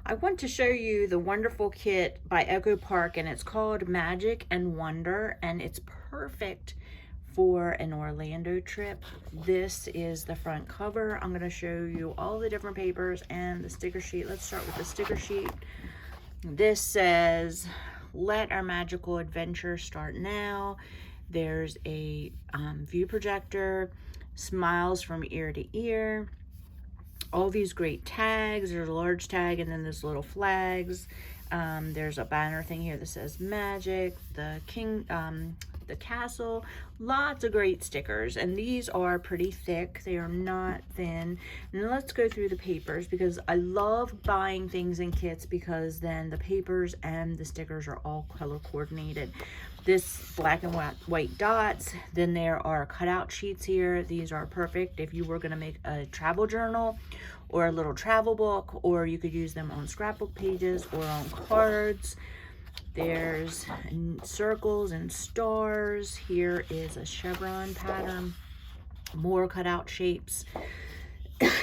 I want to show you the wonderful kit by Echo Park, and it's called Magic and Wonder, and it's perfect for an Orlando trip. This is the front cover. I'm going to show you all the different papers and the sticker sheet. Let's start with the sticker sheet. This says, "Let our magical adventure start now." There's a view projector, smiles from ear to ear. All these great tags. There's a large tag and then there's little flags. There's a banner thing here that says magic, the castle. Lots of great stickers, and these are pretty thick. They are not thin. And let's go through the papers, because I love buying things in kits because then the papers and the stickers are all color coordinated. This black and white dots. Then there are cutout sheets here. These are perfect if you were going to make a travel journal or a little travel book, or you could use them on scrapbook pages or on cards. There's circles and stars. Here is a chevron pattern, more cutout shapes.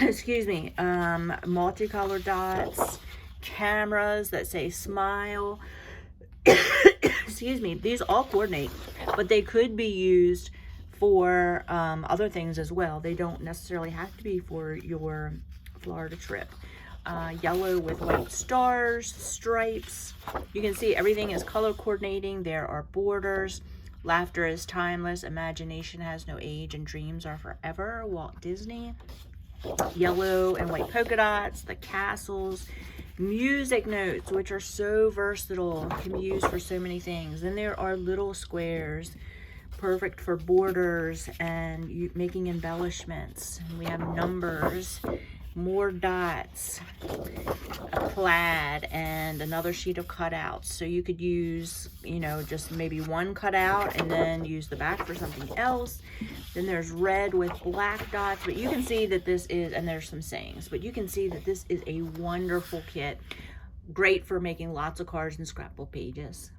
Excuse me. Multicolored dots, cameras that say smile. Excuse me. These all coordinate, but they could be used for other things as well. They don't necessarily have to be for your Florida trip. Yellow with white stars, stripes. You can see everything is color coordinating. There are borders. Laughter is timeless. Imagination has no age, and dreams are forever. Walt Disney. Yellow and white polka dots. The castles. Music notes, which are so versatile, can be used for so many things. Then there are little squares, perfect for borders and making embellishments. We have numbers, more dots, a plaid, and another sheet of cutouts. So you could use, just maybe one cutout and then use the back for something else. Then there's red with black dots, but you can see that this is, and there's some sayings, but you can see that this is a wonderful kit. Great for making lots of cards and scrapbook pages.